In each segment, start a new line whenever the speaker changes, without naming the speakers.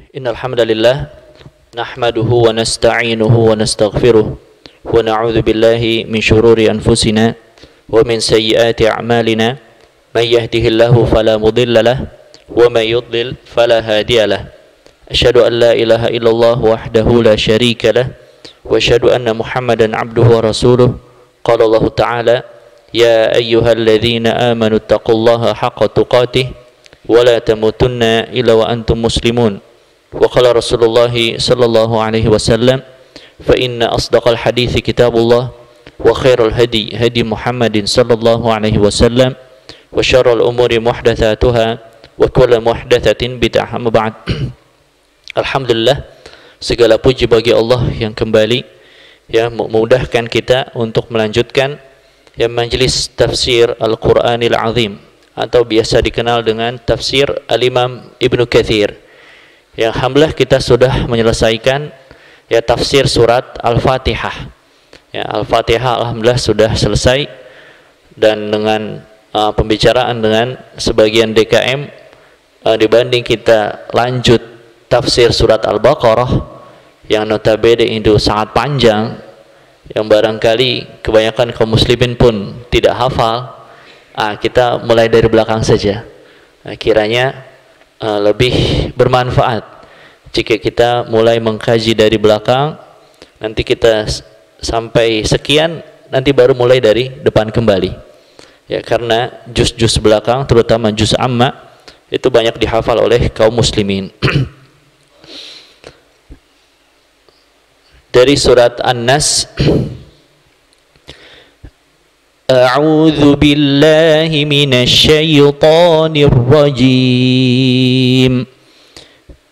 Innal hamdalillah nahmaduhu wa nasta'inuhu wa nastaghfiruh wa na'udzu billahi min shururi anfusina wa min sayyiati a'malina may yahdihillahu fala mudilla lahu wa may yudlil fala hadiya lahu asyhadu an la ilaha illallah wahdahu la syarika lahu wa asyhadu anna Muhammadan 'abduhu wa rasuluh qala Allah ta'ala ya ayyuhalladzina amanu taqullaha haqqa tuqatih wa la tamutunna illa wa antum muslimun. Wa qala Rasulullah sallallahu alaihi wasallam fa inna asdaqal hadithi kitabullah wa khairal hadi hadi Muhammadin sallallahu alaihi wasallam wa syarrul umuri muhdatsatuha wa kullu muhdatsatin bid'ah. Amma ba'd. Alhamdulillah, segala puji bagi Allah yang kembali memudahkan kita untuk melanjutkan majelis tafsir Al-Qur'anil Azim atau biasa dikenal dengan tafsir Al-Imam Ibnu Katsir. Yang alhamdulillah kita sudah menyelesaikan tafsir surat Al-Fatihah. Al-Fatihah alhamdulillah sudah selesai, dan dengan pembicaraan dengan sebagian DKM dibanding kita lanjut tafsir surat Al-Baqarah yang notabene itu sangat panjang, yang barangkali kebanyakan kaum muslimin pun tidak hafal. Kita mulai dari belakang saja. Kiranya lebih bermanfaat jika kita mulai mengkaji dari belakang, nanti kita sampai sekian, nanti baru mulai dari depan kembali. Karena juz-juz belakang, terutama juz amma, itu banyak dihafal oleh kaum muslimin. Dari surat An-Nas, A'udzu billahi minasy syaithanir rajim.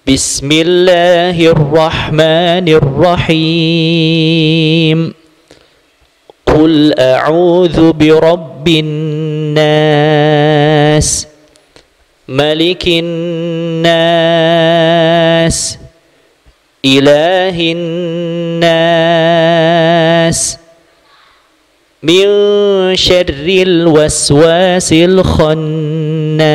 Bismillahirrahmanirrahim. Qul a'udzu birabbin nas, malikin nas, ilahin nas, min syarril waswasil khannas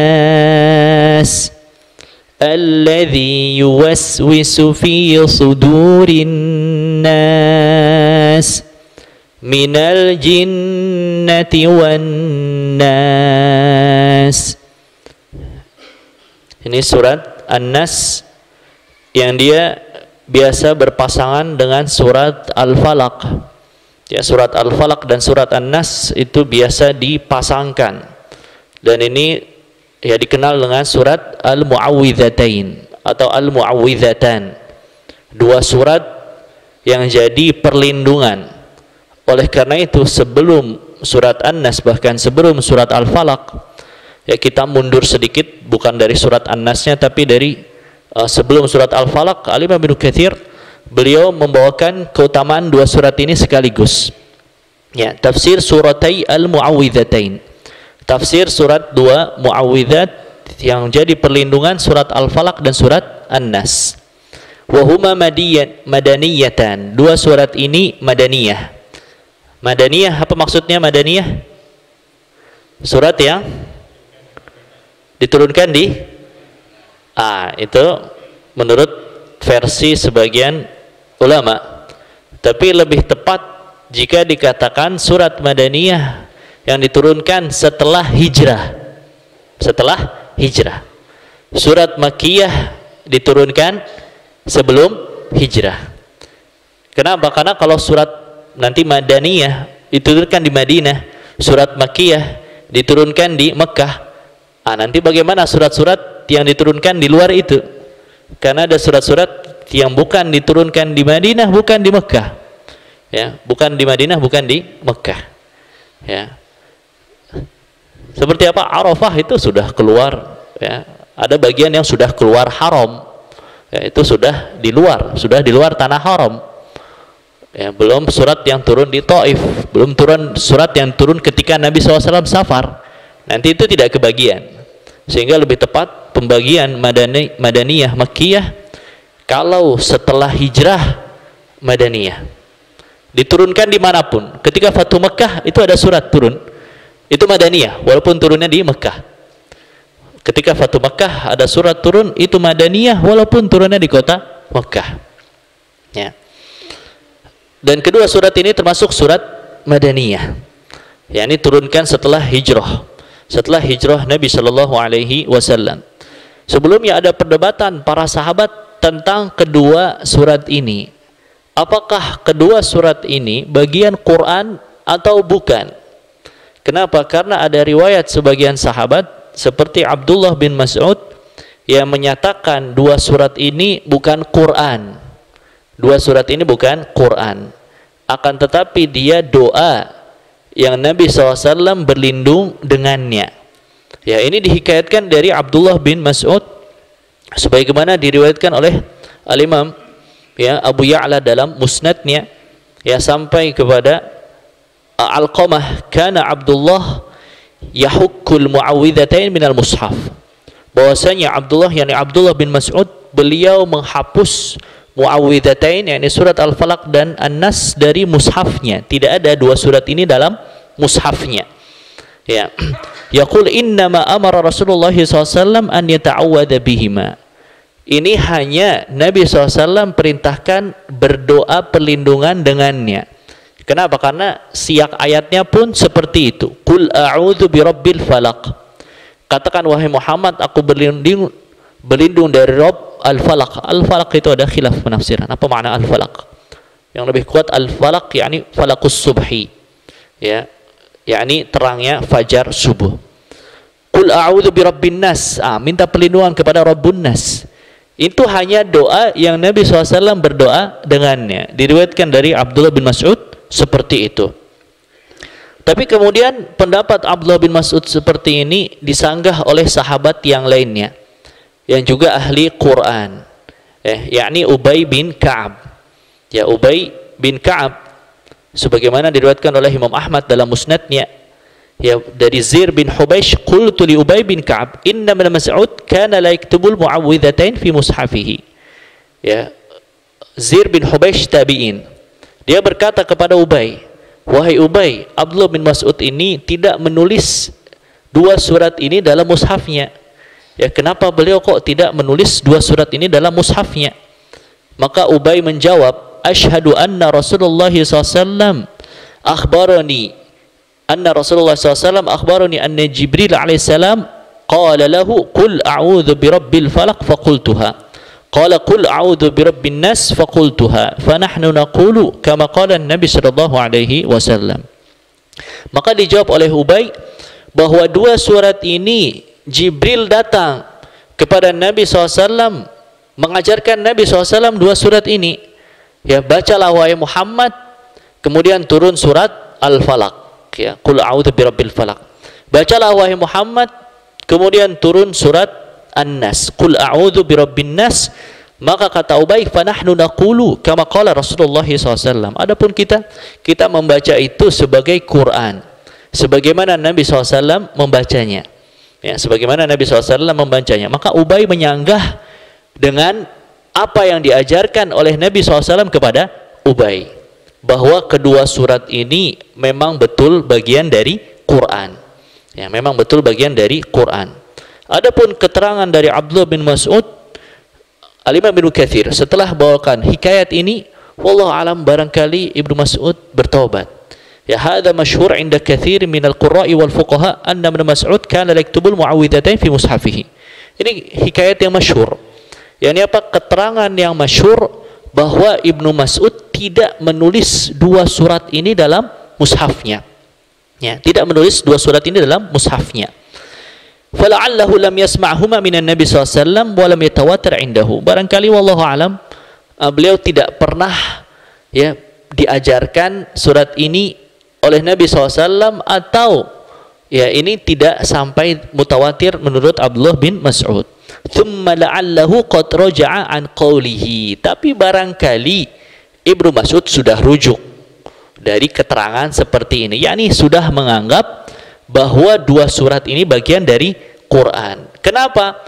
alladzi yuwaswisu fi sudurin nas minal jinnati wan nas. Ini surat An-Nas yang dia biasa berpasangan dengan surat Al-Falaq. Surat Al-Falaq dan surat An-Nas itu biasa dipasangkan, dan ini dikenal dengan surat Al-Mu'awwidzatain atau Al-Mu'awwidzatan, dua surat yang jadi perlindungan. Oleh karena itu sebelum surat An-Nas, bahkan sebelum surat Al-Falaq, kita mundur sedikit, bukan dari surat An-Nasnya tapi dari sebelum surat Al-Falaq. Al-Imam Ibnu Katsir beliau membawakan keutamaan dua surat ini sekaligus. Tafsir suratai Al-Mu'awwidzatain, tafsir surat dua Mu'awwidzat yang jadi perlindungan, surat Al-Falaq dan surat An-Nas. Wahuma madaniyatan, dua surat ini madaniyah. Madaniyah, apa maksudnya madaniyah? Surat yang diturunkan di itu menurut versi sebagian ulama, tapi lebih tepat jika dikatakan surat madaniyah yang diturunkan setelah hijrah. Setelah hijrah. Surat makkiyah diturunkan sebelum hijrah. Kenapa? Karena kalau surat nanti madaniyah diturunkan di Madinah, surat makkiyah diturunkan di Mekah. Nanti bagaimana surat-surat yang diturunkan di luar itu? Karena ada surat-surat yang bukan diturunkan di Madinah, bukan di Mekah. Bukan di Madinah, bukan di Mekah. Seperti apa? Arafah itu sudah keluar. Ada bagian yang sudah keluar haram. Itu sudah di luar tanah haram. Belum surat yang turun di Taif, belum turun surat yang turun ketika Nabi SAW safar. Nanti itu tidak kebagian, sehingga lebih tepat pembagian madaniyah makkiyah kalau setelah hijrah madaniyah. Diturunkan dimanapun, ketika Fatu Mekah itu ada surat turun, itu madaniyah walaupun turunnya di Mekah. Ketika Fatu Makkah ada surat turun itu Madaniyah walaupun turunnya di kota Makkah. Ya. Dan kedua surat ini termasuk surat Madaniyah. Ya, ini turunkan setelah hijrah. Setelah hijrah Nabi Shallallahu alaihi wasallam. Sebelumnya ada perdebatan para sahabat tentang kedua surat ini. Apakah kedua surat ini bagian Quran atau bukan? Kenapa? Karena ada riwayat sebagian sahabat seperti Abdullah bin Mas'ud yang menyatakan dua surat ini bukan Quran. Dua surat ini bukan Quran. Akan tetapi dia doa yang Nabi SAW berlindung dengannya. Ya, ini dihikayatkan dari Abdullah bin Mas'ud sebagaimana diriwayatkan oleh Al-Imam ya Abu Ya'la dalam musnadnya, ya, sampai kepada Alqamah, kana Abdullah yahukkul muawwidhatain minal mushaf, bahwasanya Abdullah yakni Abdullah bin Mas'ud beliau menghapus muawwidhatain yakni surat Al-Falaq dan An-Nas dari mushafnya. Tidak ada dua surat ini dalam mushafnya. Ya. Yaqul innama amara Rasulullah SAW an yata'awwadha bihima. Ini hanya Nabi SAW perintahkan berdoa perlindungan dengannya. Kenapa? Karena siyak ayatnya pun seperti itu. Qul a'udzu birabbil falaq. Katakan wahai Muhammad, aku berlindung dari Rabb al-Falaq. Al-Falaq itu ada khilaf penafsiran. Apa makna al-Falaq? Yang lebih kuat al-Falaq yakni falaqus subhi. Ya, yakni terangnya fajar subuh. Qul a'udzu birabbin nas. Minta perlindungan kepada Rabbun nas. Itu hanya doa yang Nabi SAW berdoa dengannya. Diriwayatkan dari Abdullah bin Mas'ud seperti itu. Tapi kemudian pendapat Abdullah bin Mas'ud seperti ini disanggah oleh sahabat yang lainnya yang juga ahli Quran, yakni Ubay bin Ka'ab. Ya, Ubay bin Ka'ab sebagaimana diriwayatkan oleh Imam Ahmad dalam musnadnya, ya, dari Zir bin Hubaish, qultu li Ubay bin Ka'ab inna min Mas'ud kana la yaktubul mu'awwidhatain fi mushafihi. Ya, Zir bin Hubaish tabi'in. Dia berkata kepada Ubay, wahai Ubay, Abdullah bin Mas'ud ini tidak menulis dua surat ini dalam mushafnya. Ya, kenapa beliau kok tidak menulis dua surat ini dalam mushafnya? Maka Ubay menjawab, asyhadu anna Rasulullah SAW akhbarani anna Rasulullah SAW akhbarani anna Jibril alaihissalam qala lahu qul a'udzu birabbil falaq faqultuha. Qala qul a'udzu birabbin nas faqultuha fa nahnu naqulu kama qala an-nabi sallallahu alaihi wasallam. Maka dijawab oleh Ubay bahwa dua surat ini Jibril datang kepada Nabi SAW mengajarkan Nabi SAW dua surat ini. Ya, bacalah wahai Muhammad, kemudian turun surat Al-Falaq, ya, qul a'udzu birabbil falaq. Bacalah wahai Muhammad, kemudian turun surat An-Nas, qul a'udzu birabbin nas. Maka kata Ubay, fa nahnu naqulu kama qala Rasulullah SAW. Adapun kita membaca itu sebagai Quran, sebagaimana Nabi SAW membacanya. Ya, sebagaimana Nabi SAW membacanya. Maka Ubay menyanggah dengan apa yang diajarkan oleh Nabi SAW kepada Ubay, bahwa kedua surat ini memang betul bagian dari Quran. Ya, memang betul bagian dari Quran. Adapun keterangan dari Abdullah bin Mas'ud, Al-Imam Ibnu Katsir setelah bawakan hikayat ini, wallahu alam, barangkali Ibnu Mas'ud bertaubat. Ya, hadza masyhur 'inda katsir min al-qurra'i wal fuqaha anna Ibnu Mas'ud kana yaktubul mu'awwidhatain fi mushafihi. Ini hikayat yang masyhur. Yani apa? Keterangan yang masyhur bahwa Ibnu Mas'ud tidak menulis dua surat ini dalam mushafnya. Ya, tidak menulis dua surat ini dalam mushafnya. Fala'allahu lam yasma'huma minan Nabi SAW wa lam yatawatir indahu. Barangkali wallahu alam beliau tidak pernah, ya, diajarkan surat ini oleh Nabi SAW, atau ya ini tidak sampai mutawatir menurut Abdullah bin Mas'ud. Thumma la'allahu qad raja'a an qawlihi. Tapi barangkali Ibnu Mas'ud sudah rujuk dari keterangan seperti ini, yakni sudah menganggap bahwa dua surat ini bagian dari Quran. Kenapa?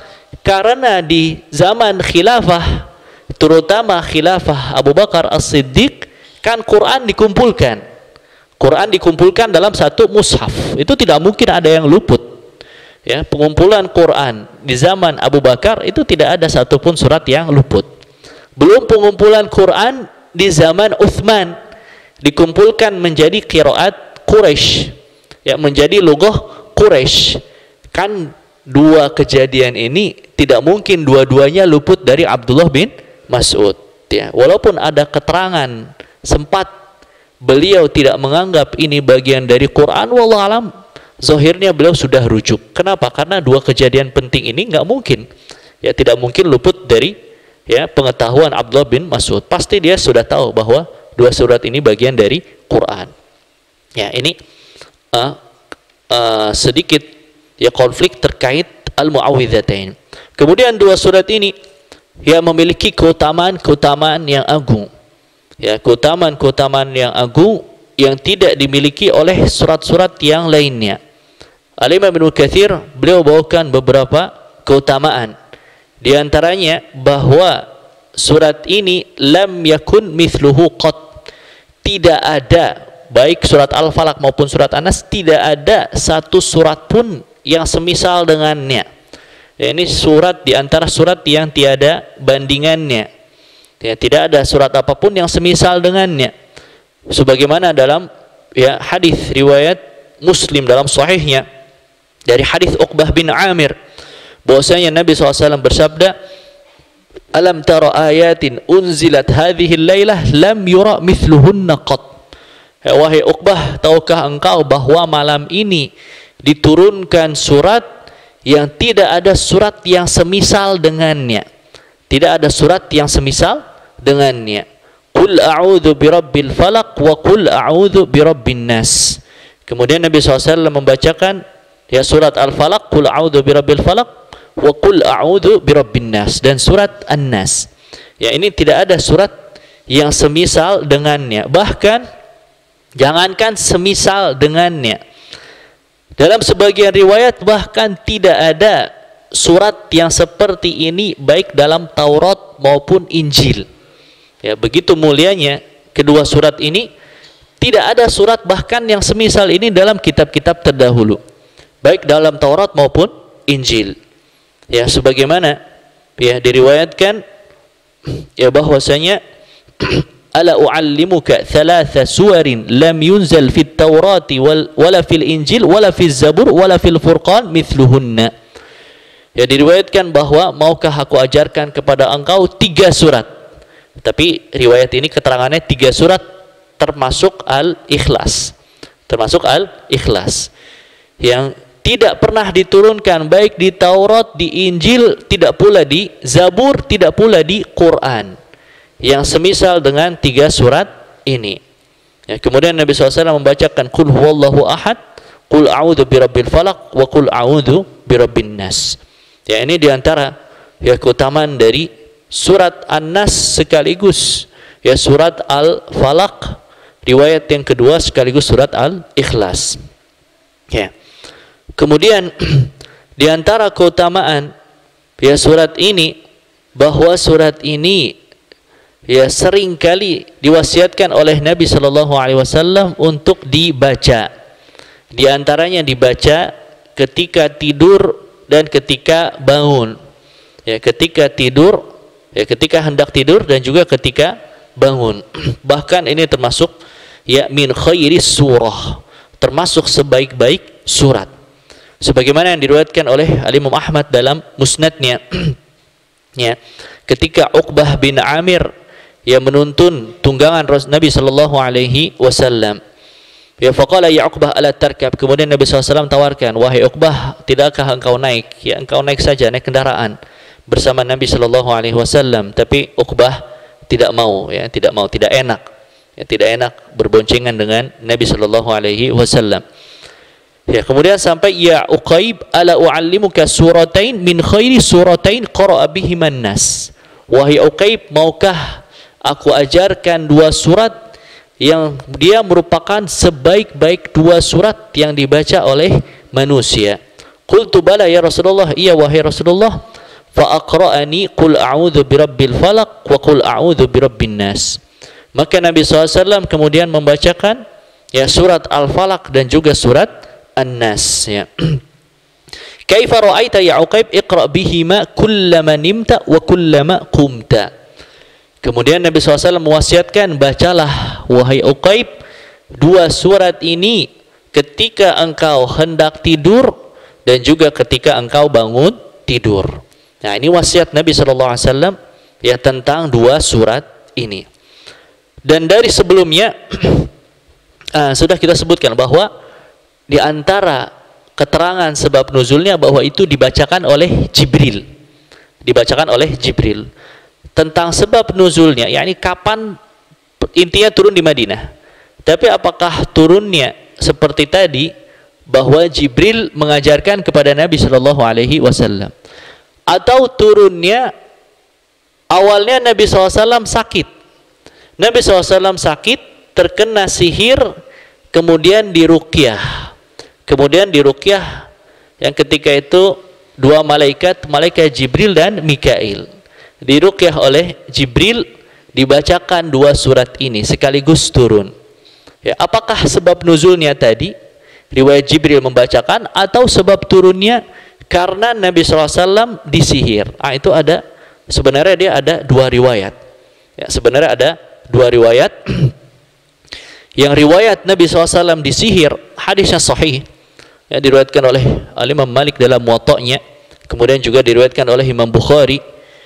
Karena di zaman khilafah, terutama khilafah Abu Bakar As-Siddiq, kan Quran dikumpulkan dalam satu mushaf. Itu tidak mungkin ada yang luput. Ya, pengumpulan Quran di zaman Abu Bakar itu tidak ada satupun surat yang luput. Belum pengumpulan Quran di zaman Uthman, dikumpulkan menjadi qiraat Quraisy, ya, menjadi lughah Quraisy. Kan dua kejadian ini tidak mungkin dua-duanya luput dari Abdullah bin Mas'ud, ya. Walaupun ada keterangan sempat beliau tidak menganggap ini bagian dari Quran, wallahu alam, zahirnya beliau sudah rujuk. Kenapa? Karena dua kejadian penting ini nggak mungkin, ya, tidak mungkin luput dari, ya, pengetahuan Abdullah bin Mas'ud. Pasti dia sudah tahu bahwa dua surat ini bagian dari Quran. Ya, ini sedikit, ya, konflik terkait Al-Mu'awwidzatain. Kemudian dua surat ini, ya, memiliki keutamaan yang agung, ya, keutamaan yang agung yang tidak dimiliki oleh surat-surat yang lainnya. Al-Imam Ibnu Katsir beliau bawakan beberapa keutamaan. Di antaranya bahwa surat ini lam yakun mithluhu qat. Tidak ada, baik surat Al-Falaq maupun surat An-Nas, tidak ada satu surat pun yang semisal dengannya. Ya, ini surat di antara surat yang tiada bandingannya. Ya, tidak ada surat apapun yang semisal dengannya. Sebagaimana dalam, ya, hadis riwayat Muslim dalam sahihnya dari hadis Uqbah bin Amir, bahwasanya Nabi SAW bersabda, alam tara ayatin unzilat hadhihi lailah lam yura mithluhunna qat. Wahai Uqbah, tahukah engkau bahwa malam ini diturunkan surat yang tidak ada surat yang semisal dengannya. Tidak ada surat yang semisal dengannya. Qul a'udzu birabbil falaq wa qul a'udzu birabbin nas. Kemudian Nabi SAW membacakan, ya, surat Al-Falaq, qul a'udzu birabbil falaq wa qul a'udzu birabbin nas, dan surat An-Nas. Ya, ini tidak ada surat yang semisal dengannya. Bahkan jangankan semisal dengannya, dalam sebagian riwayat bahkan tidak ada surat yang seperti ini baik dalam Taurat maupun Injil. Ya, begitu mulianya kedua surat ini, tidak ada surat bahkan yang semisal ini dalam kitab-kitab terdahulu, baik dalam Taurat maupun Injil. Ya, sebagaimana, ya, diriwayatkan, ya, bahwasanya ala u'allimuka thalatha suwarin lam yunzal fit Taurati wala fil Injil wala fil Zabur wala fil Furqan mithluhunna. Ya, diriwayatkan bahwa maukah aku ajarkan kepada engkau 3 surat. Tapi riwayat ini keterangannya 3 surat termasuk Al-Ikhlas. Termasuk Al-Ikhlas yang tidak pernah diturunkan baik di Taurat, di Injil, tidak pula di Zabur, tidak pula di Quran, yang semisal dengan 3 surat ini. Ya, kemudian Nabi SAW membacakan Qul huwallahu ahad, Qul a'udzu birabbil falaq, wa Qul a'udzu birabbin nas. Ya, ini diantara, ya, keutamaan dari surat An-Nas sekaligus, ya, surat Al-Falaq, riwayat yang kedua sekaligus surat Al-Ikhlas. Ya. Kemudian di antara keutamaan, ya, surat ini, bahwa surat ini, ya, sering kali diwasiatkan oleh Nabi Shallallahu Alaihi Wasallam untuk dibaca. Di antaranya dibaca ketika tidur dan ketika bangun. Ya, ketika tidur, ya, ketika hendak tidur dan juga ketika bangun. Bahkan ini termasuk, ya, min khairis surah, termasuk sebaik-baik surat. Sebagaimana yang diriwayatkan oleh Al-Imam Ahmad dalam musnadnya, ya, ketika Uqbah bin Amir, ya, menuntun tunggangan Nabi sallallahu alaihi wasallam. Ya, faqala ya Uqbah ala tarkab. Kemudian Nabi SAW tawarkan, wahai Uqbah, tidakkah engkau naik? Ya, engkau naik saja, naik kendaraan bersama Nabi sallallahu alaihi wasallam. Tapi Uqbah tidak mau, ya, tidak mau, tidak enak. Ya, tidak enak berboncengan dengan Nabi sallallahu alaihi wasallam. Ya, kemudian sampai ya Uqaib ala u'allimuka suratain min khairi suratain qara'a bihiman nas. Wahai Uqaib, maukah aku ajarkan 2 surat yang dia merupakan sebaik-baik 2 surat yang dibaca oleh manusia? Qultu bala ya Rasulullah, iya wahai Rasulullah. Fa aqra'ani qul a'udzu birabbil falaq wa qul a'udzu birabbin nas. Maka Nabi SAW kemudian membacakan, ya, surat Al-Falaq dan juga surat An-Nas, ya. Kaifa ra'aita ya Uqaib iqra bihima kullama nimta wa kullama qumta. Kemudian Nabi SAW mewasiatkan, bacalah wahai Uqaib dua surat ini ketika engkau hendak tidur dan juga ketika engkau bangun tidur. Nah, ini wasiat Nabi SAW ya tentang dua surat ini. Dan dari sebelumnya sudah kita sebutkan bahwa di antara keterangan sebab nuzulnya bahwa itu dibacakan oleh Jibril. Dibacakan oleh Jibril. Tentang sebab nuzulnya, yakni kapan intinya turun di Madinah. Tapi apakah turunnya seperti tadi bahwa Jibril mengajarkan kepada Nabi Shallallahu Alaihi Wasallam, atau turunnya awalnya Nabi SAW sakit. Nabi SAW sakit, terkena sihir, kemudian diruqyah. Kemudian diruqyah yang ketika itu dua malaikat Jibril dan Mikail. Diruqyah oleh Jibril, dibacakan dua surat ini sekaligus turun. Ya, apakah sebab nuzulnya tadi riwayat Jibril membacakan, atau sebab turunnya karena Nabi SAW disihir? Itu ada, sebenarnya dia ada dua riwayat. Ya, sebenarnya ada dua riwayat. Yang riwayat Nabi SAW disihir, hadisnya sahih, ya, diriwayatkan oleh Imam Malik dalam Muwatta'nya, kemudian juga diriwayatkan oleh Imam Bukhari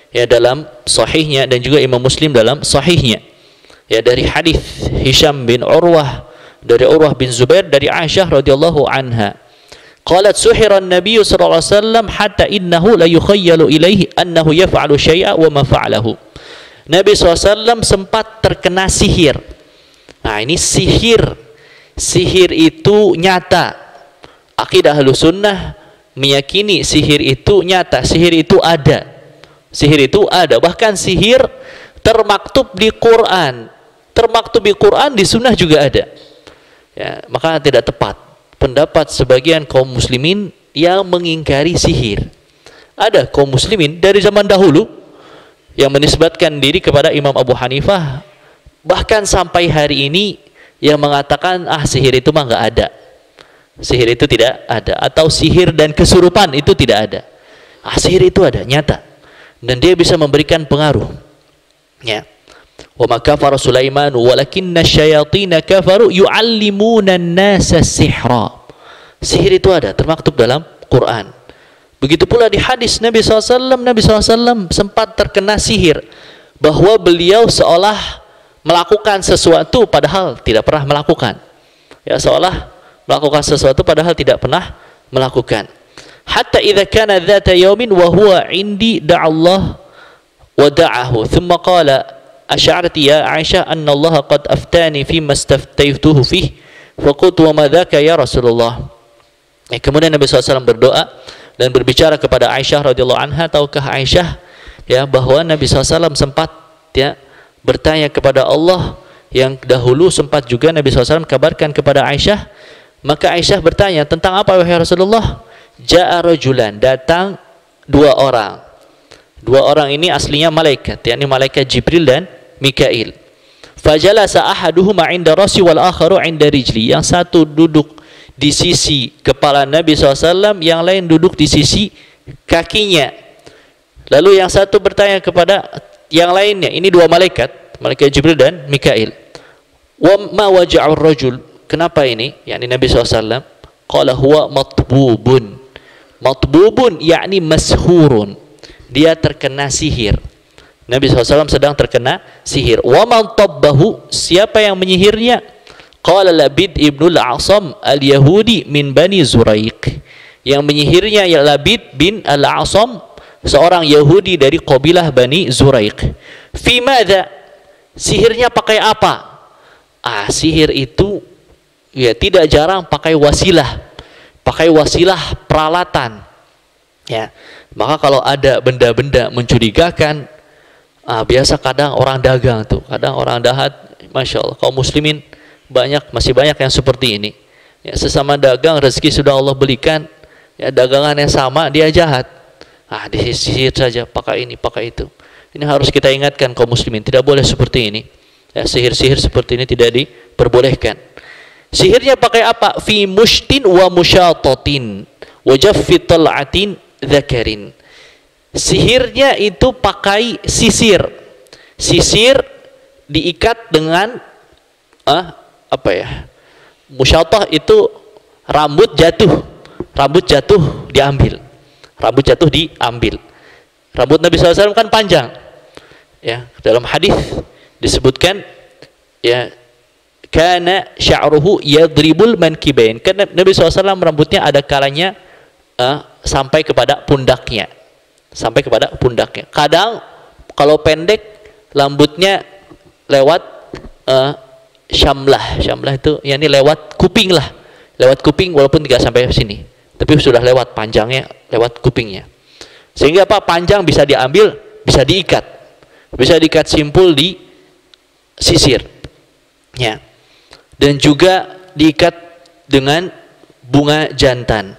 ya dalam sahihnya, dan juga Imam Muslim dalam sahihnya, ya, dari hadis Hisham bin Urwah, dari Urwah bin Zubair, dari Aisyah radhiyallahu anha, qalat suhira an-nabiy sallallahu alaihi wasallam hatta innahu la yukhayyalu ilaihi annahu yaf'alu syai'a wa ma fa'alahu. Nabi SAW sempat terkena sihir. Nah, ini sihir itu nyata. Akidah Ahlussunnah meyakini sihir itu nyata, sihir itu ada. Sihir itu ada, bahkan sihir termaktub di Quran, di sunnah juga ada. Ya, maka tidak tepat pendapat sebagian kaum muslimin yang mengingkari sihir. Ada kaum muslimin dari zaman dahulu yang menisbatkan diri kepada Imam Abu Hanifah, bahkan sampai hari ini yang mengatakan sihir itu mah nggak ada, sihir itu tidak ada, atau sihir dan kesurupan itu tidak ada. Sihir itu ada, nyata, dan dia bisa memberikan pengaruh. Ya. Wa ma kafara Sulaiman walakinna syayatin kafaru yu'allimuna an-nasa sihra. Sihir itu ada, termaktub dalam Quran. Begitu pula di hadis Nabi SAW, Nabi SAW sempat terkena sihir, bahwa beliau seolah melakukan sesuatu padahal tidak pernah melakukan. Ya, seolah melakukan sesuatu padahal tidak pernah melakukan. Hatta idza kana dzata yaumin wa huwa indi da'allah wa da'ahu thumma qala asy'arti ya Aisyah anna Allah qad aftani fi mastaftaytuhu fihi faqultu wa ma dzaka ya Rasulullah. Kemudian Nabi SAW berdoa dan berbicara kepada Aisyah radhiyallahu anha, tahukah Aisyah ya bahwa Nabi SAW sempat ya bertanya kepada Allah, yang dahulu sempat juga Nabi SAW kabarkan kepada Aisyah. Maka Aisyah bertanya, tentang apa wahai Rasulullah? Ja'a rajulan, datang dua orang. Dua orang ini aslinya malaikat, yakni malaikat Jibril dan Mikail. Fajalasa ahaduhuma 'inda rasi wal akharu 'inda rijli. Yang satu duduk di sisi kepala Nabi SAW, yang lain duduk di sisi kakinya. Lalu yang satu bertanya kepada yang lainnya, ini dua malaikat, malaikat Jibril dan Mikail. Wa ma waja'ur rajul, kenapa ini? Yakni Nabi SAW. Qala huwa matbubun. Matbubun yakni mashurun, dia terkena sihir. Nabi SAW sedang terkena sihir. Wa man tabbahu, siapa yang menyihirnya? Qala Labid ibnul A'sam al-Yahudi min Bani Zuraiq. Yang menyihirnya ya Labid bin al-A'sam, seorang Yahudi dari kabilah Bani Zuraiq. Fi madza, sihirnya pakai apa? Sihir itu ya tidak jarang pakai wasilah peralatan. Ya, maka kalau ada benda-benda mencurigakan, biasa kadang orang dagang tuh, kadang orang dahat, masya Allah, kaum muslimin masih banyak yang seperti ini. Ya, sesama dagang rezeki sudah Allah belikan, ya dagangan yang sama dia jahat. Disisir saja, pakai ini, pakai itu. Ini harus kita ingatkan kaum muslimin, tidak boleh seperti ini. Ya, sihir-sihir seperti ini tidak diperbolehkan. Sihirnya pakai apa? Fi mushtin wa musyatatin wa jaffi tal'atin dzakarin. Sihirnya itu pakai sisir. Sisir diikat dengan musyatah itu rambut jatuh diambil. Rambut jatuh diambil. Rambut Nabi SAW kan panjang. Ya, dalam hadis disebutkan ya, kana sya'ruhu yadribul mankibain. Karena Nabi SAW rambutnya ada kalanya sampai kepada pundaknya. Sampai kepada pundaknya. Kadang kalau pendek rambutnya lewat syamlah. Syamlah itu yakni lewat kuping lah. Lewat kuping walaupun tidak sampai sini. Tapi sudah lewat panjangnya, lewat kupingnya. Sehingga panjang bisa diambil, bisa diikat. Bisa diikat simpul di sisir. Ya. Dan juga diikat dengan bunga jantan.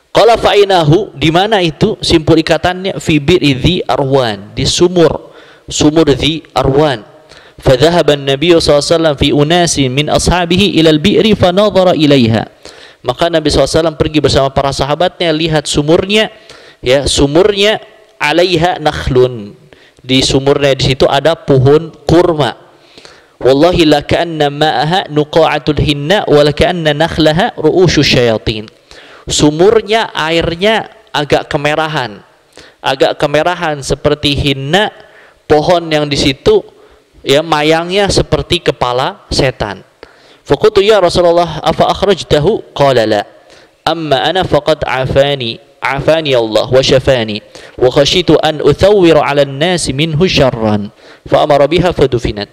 Qala fa'inahu, di mana itu simpul ikatannya? Fi bi'idhi arwan, di sumur dhi arwan. Fadhahaba an-nabiy sallallahu alaihi wasallam fi unasin min ashabihi ila al-bi'ri fa nadhara ilaiha. Maka Nabi SAW pergi bersama para sahabatnya, lihat sumurnya, ya, sumurnya alaiha nakhlun, di sumurnya di situ ada pohon kurma. Wallahi la ka'anna ma'aha nuqa'atul hinna wa la ka'anna nakhlaha ru'usyu syayatin. Sumurnya airnya agak kemerahan seperti hinna, pohon yang di situ ya mayangnya seperti kepala setan. Faqultu ya Rasulullah afa akhrajtahu? Qala la. Amma ana faqad afani Allah wa shafani wa khashitu an uthawwira 'ala an-nasi minhu syarran fa amara biha fadufinat.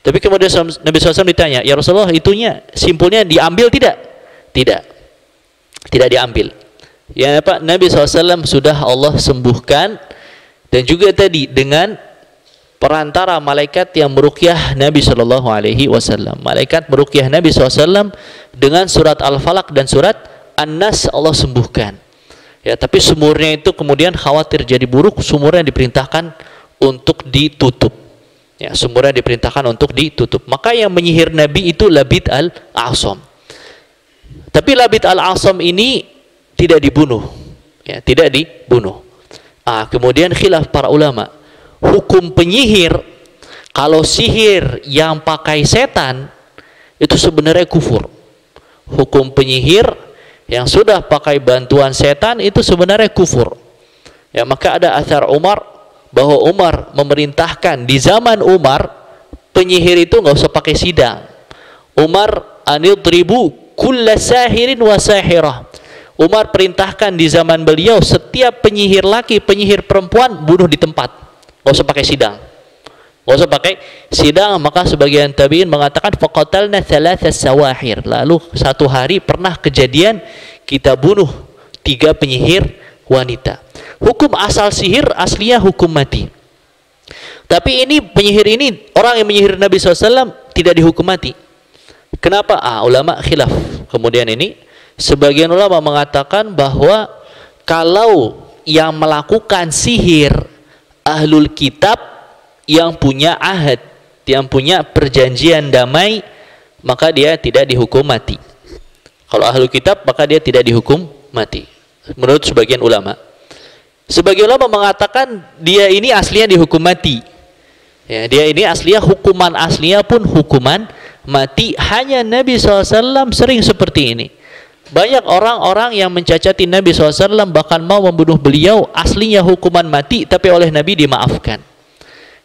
Tapi kemudian Nabi SAW ditanya, ya Rasulullah, itunya simpulnya diambil tidak? Tidak diambil. Ya Pak, Nabi SAW sudah Allah sembuhkan, dan juga tadi dengan perantara malaikat yang meruqyah Nabi Shallallahu Alaihi Wasallam. Malaikat meruqyah Nabi SAW dengan surat Al-Falaq dan surat An-Nas, Allah sembuhkan. Ya, tapi sumurnya itu kemudian khawatir jadi buruk, sumurnya diperintahkan untuk ditutup. Ya, sumurnya diperintahkan untuk ditutup. Maka yang menyihir Nabi itu Labid al-A'sam. Tapi Labid al-A'sam ini tidak dibunuh. Ya, tidak dibunuh. Kemudian khilaf para ulama. Hukum penyihir, kalau sihir yang pakai setan itu sebenarnya kufur. Hukum penyihir yang sudah pakai bantuan setan itu sebenarnya kufur. Ya, maka ada athar Umar bahwa Umar memerintahkan di zaman Umar penyihir itu nggak usah pakai sidang. Umar anidribu kulla sahirin wa sahirah. Umar perintahkan di zaman beliau setiap penyihir laki, penyihir perempuan bunuh di tempat. Nggak usah pakai sidang. Nggak usah pakai sidang. Maka sebagian tabi'in mengatakan faqatalna thalathas sawahir. Lalu satu hari pernah kejadian kita bunuh 3 penyihir wanita. Hukum asal sihir aslinya hukum mati. Tapi ini penyihir ini, orang yang menyihir Nabi SAW tidak dihukum mati. Kenapa? Ulama khilaf. Kemudian ini sebagian ulama mengatakan bahwa kalau yang melakukan sihir ahlul kitab yang punya ahad, yang punya perjanjian damai, maka dia tidak dihukum mati. Kalau ahlul kitab maka dia tidak dihukum mati menurut sebagian ulama. Sebagian ulama mengatakan dia ini aslinya dihukum mati. Ya, dia ini aslinya hukuman aslinya pun hukuman mati. Hanya Nabi SAW sering seperti ini. Banyak orang-orang yang mencacati Nabi SAW, bahkan mau membunuh beliau, aslinya hukuman mati, tapi oleh Nabi dimaafkan.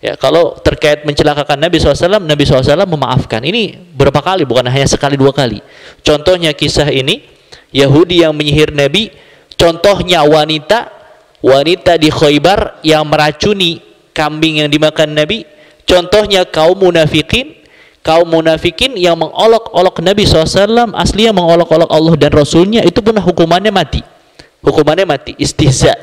Ya, kalau terkait mencelakakan Nabi SAW, Nabi SAW memaafkan. Ini berapa kali, bukan hanya sekali 2 kali. Contohnya kisah ini, Yahudi yang menyihir Nabi. Contohnya wanita di Khaybar yang meracuni kambing yang dimakan Nabi. Contohnya kaum munafikin yang mengolok-olok Nabi SAW, aslinya mengolok-olok Allah dan Rasulnya, itu pun hukumannya mati. Hukumannya mati, istihza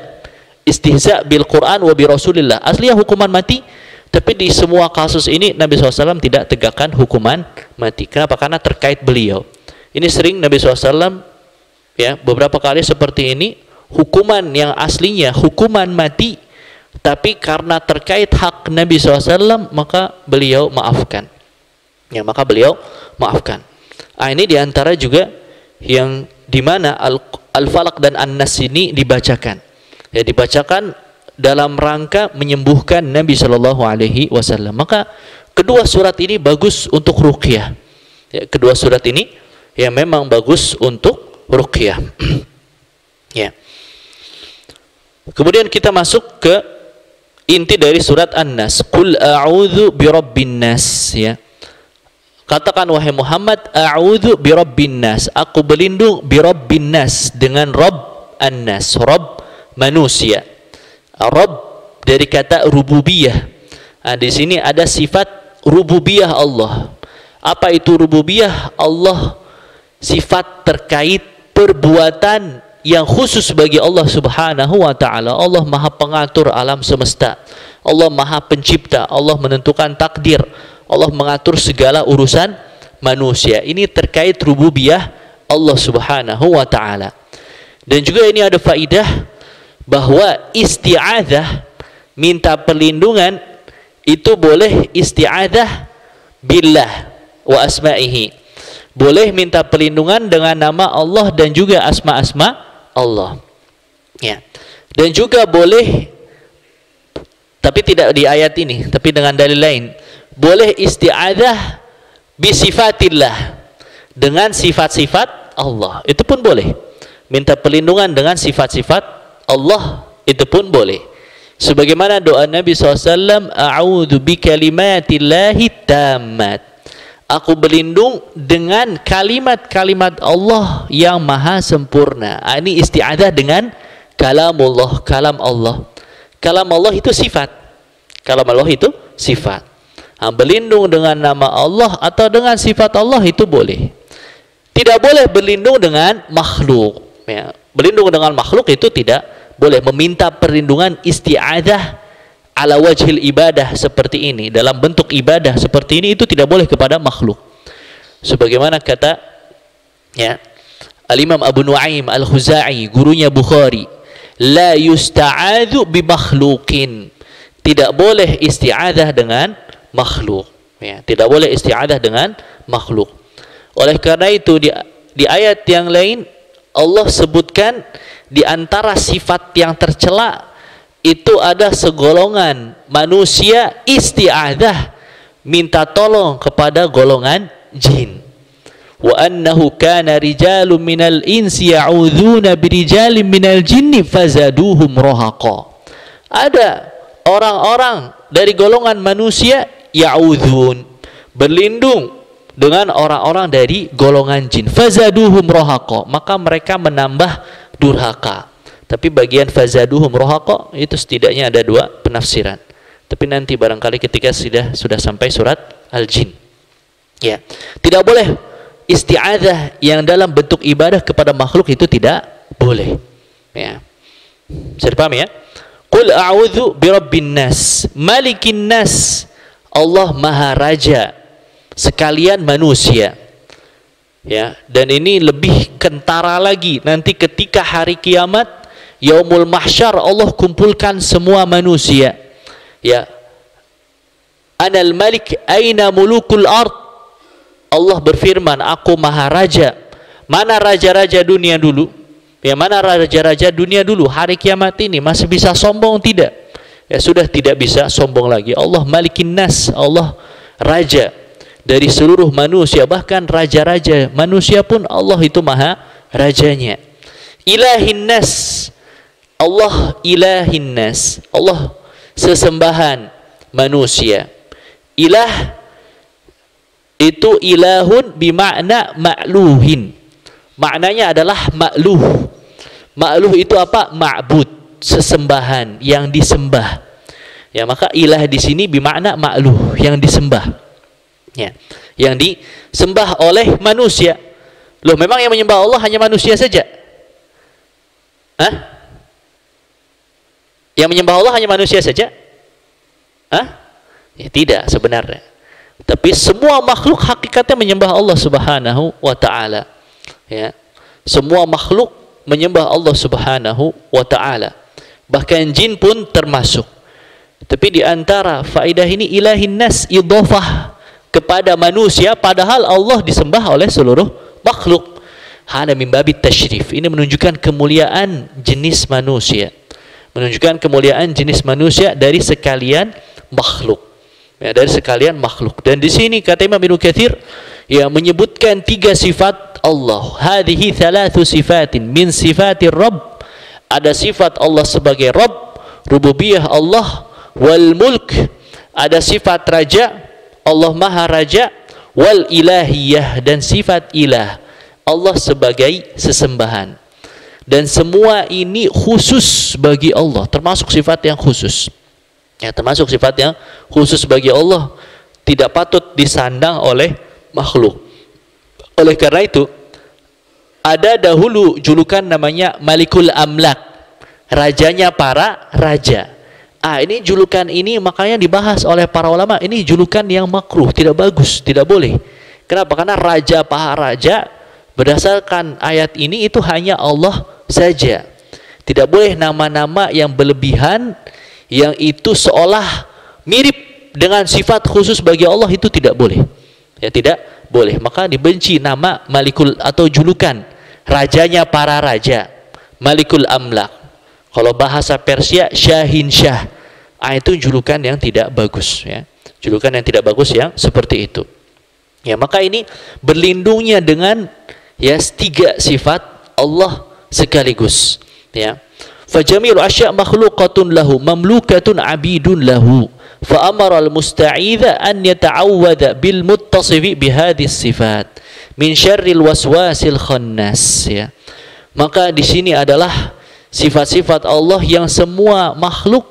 bil Quran wa bi Rasulillah, aslinya hukuman mati. Tapi di semua kasus ini Nabi SAW tidak tegakkan hukuman mati. Kenapa? Karena terkait beliau. Ini sering Nabi SAW ya beberapa kali seperti ini, hukuman yang aslinya hukuman mati, tapi karena terkait hak Nabi SAW maka beliau maafkan. Ya, maka beliau maafkan. Ini diantara juga yang dimana Al-Falaq dan An-Nas ini dibacakan. Ya, dibacakan dalam rangka menyembuhkan Nabi Shallallahu Alaihi Wasallam. Maka kedua surat ini bagus untuk ruqyah. Ya, kedua surat ini ya memang bagus untuk ruqyah. Ya. Kemudian kita masuk ke inti dari surat An-Nas. Qul a'udzu birabbin nas, ya. Katakan wahai Muhammad, a'udzu birabbin nas, aku berlindung birabbin nas, dengan Rabb An-Nas, Rabb manusia. Rabb dari kata rububiyah. Nah, di sini ada sifat rububiyah Allah. Apa itu rububiyah? Allah sifat terkait perbuatan yang khusus bagi Allah Subhanahu wa ta'ala. Allah maha pengatur alam semesta, Allah maha pencipta, Allah menentukan takdir, Allah mengatur segala urusan manusia. Ini terkait rububiyah Allah Subhanahu wa ta'ala. Dan juga ini ada faidah bahwa isti'adzah, minta perlindungan, itu boleh isti'adzah billah wa asma'ihi, boleh minta perlindungan dengan nama Allah dan juga asma-asma Allah, ya. Dan juga boleh, tapi tidak di ayat ini, tapi dengan dalil lain, boleh isti'adzah bisifatillah, dengan sifat-sifat Allah, itu pun boleh. Minta perlindungan dengan sifat-sifat Allah, itu pun boleh. Sebagaimana doa Nabi SAW, a'udzu bikalimatillahi tammat, aku berlindung dengan kalimat-kalimat Allah yang maha sempurna. Ini isti'adzah dengan kalamullah, kalam Allah. Kalam Allah itu sifat. Kalam Allah itu sifat. Berlindung dengan nama Allah atau dengan sifat Allah itu boleh. Tidak boleh berlindung dengan makhluk. Ya. Berlindung dengan makhluk itu tidak boleh. Meminta perlindungan isti'adzah ala wajhil ibadah seperti ini, dalam bentuk ibadah seperti ini, itu tidak boleh kepada makhluk. Sebagaimana kata ya Al-Imam Abu Nuaim Al-Khuzai, gurunya Bukhari, la yusta'adzu bi makhluqin, tidak boleh isti'adzah dengan makhluk, ya, tidak boleh isti'adzah dengan makhluk. Oleh karena itu di ayat yang lain Allah sebutkan di antara sifat yang tercela itu ada segolongan manusia isti'adzah, minta tolong kepada golongan jin. Wa annahu kana rijalun minal insi ya'udzuna birijalin minal jinni fazaduhum rahaqa. Ada orang-orang dari golongan manusia ya'udzun, berlindung dengan orang-orang dari golongan jin, fazaduhum rahaqa, maka mereka menambah durhaka. Tapi bagian fazaduhum rahaqa itu setidaknya ada dua penafsiran. Tapi nanti barangkali ketika sudah sampai surat Al-Jin. Ya. Tidak boleh isti'adzah yang dalam bentuk ibadah kepada makhluk, itu tidak boleh. Ya. Bisa dipahami ya? Qul a'udzu birabbin nas, malikin nas, Allah maha raja sekalian manusia. Ya, dan ini lebih kentara lagi nanti ketika hari kiamat, Yaumul Mahsyar, Allah kumpulkan semua manusia. Ya. Anal Malik aina mulukul ard. Allah berfirman, aku maha raja. Mana raja-raja dunia dulu? Ya, mana raja-raja dunia dulu? Hari kiamat ini masih bisa sombong? Tidak. Ya, sudah tidak bisa sombong lagi. Allah Malikin Nas, Allah raja dari seluruh manusia, bahkan raja-raja manusia pun Allah itu maha rajanya. Ilahin Nas, Allah ilahin nas, Allah sesembahan manusia. Ilah itu ilahun bimakna ma'luhin, maknanya adalah ma'luh. Ma'luh itu apa? Ma'bud, sesembahan, yang disembah. Ya, maka ilah di sini bimakna ma'luh, yang disembah. Ya, yang disembah oleh manusia. Loh, memang yang menyembah Allah hanya manusia saja? Hah? Yang menyembah Allah hanya manusia saja? Hah? Ya, tidak sebenarnya. Tapi semua makhluk hakikatnya menyembah Allah Subhanahu wa ta'ala. Ya. Semua makhluk menyembah Allah Subhanahu wa ta'ala. Bahkan jin pun termasuk. Tapi di antara faedah ini, ilahin nas, idhofah kepada manusia, padahal Allah disembah oleh seluruh makhluk. Hada min babit tasyrif. Ini menunjukkan kemuliaan jenis manusia. Menunjukkan kemuliaan jenis manusia dari sekalian makhluk. Ya, dari sekalian makhluk. Dan di sini kata Imam Ibnu Katsir ya menyebutkan 3 sifat Allah. Hadhihi thalathu sifatin min sifatir Rabb. Ada sifat Allah sebagai Rabb, rububiyah Allah, wal mulk. Ada sifat raja, Allah Maha Raja, wal ilahiyah, dan sifat ilah, Allah sebagai sesembahan. Dan semua ini khusus bagi Allah, termasuk sifat yang khusus. Ya, termasuk sifat yang khusus bagi Allah, tidak patut disandang oleh makhluk. Oleh karena itu, ada dahulu julukan namanya Malikul Amlak, rajanya para raja. Ini julukan ini makanya dibahas oleh para ulama, ini julukan yang makruh, tidak bagus, tidak boleh. Kenapa? Karena raja para raja berdasarkan ayat ini itu hanya Allah saja. Tidak boleh nama-nama yang berlebihan, yang itu seolah mirip dengan sifat khusus bagi Allah, itu tidak boleh. Ya, tidak boleh. Maka dibenci nama Malikul atau julukan rajanya para raja, Malikul Amlak. Kalau bahasa Persia Syahin Syah. Itu julukan yang tidak bagus, ya. Julukan yang tidak bagus yang seperti itu. Ya, maka ini berlindungnya dengan ya 3 sifat Allah sekaligus, ya. Fajamilu asya' makhluqatun lahu mamlukatun abidun lahu. Fa amara al-musta'idza an yata'awwadha bil muttasifi bihadhihi sifat min syarril waswasil khannas, ya. Maka di sini adalah sifat-sifat Allah yang semua makhluk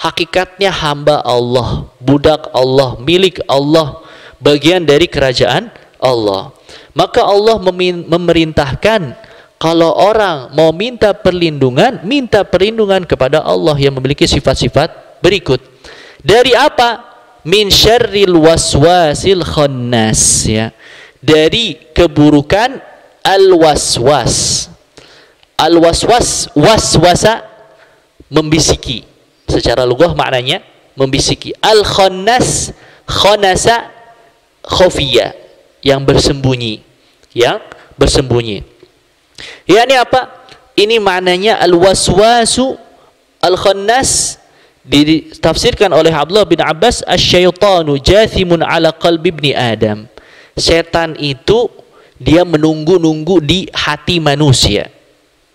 hakikatnya hamba Allah, budak Allah, milik Allah, bagian dari kerajaan Allah. Maka Allah memerintahkan kalau orang mau minta perlindungan kepada Allah yang memiliki sifat-sifat berikut. Dari apa? Min syarril waswasil khannas, ya. Dari keburukan al-waswas. Al-waswas, waswasa, membisiki. Secara lughah maknanya membisiki. Al-khannas, khanasa, khafiyya, yang bersembunyi. Yang bersembunyi. Ya, ini apa? Ini maknanya al-waswasu al-khannas, ditafsirkan oleh Abdullah bin Abbas, asyaitanu jathimun ala qalbi ibni Adam. Setan itu dia menunggu-nunggu di hati manusia.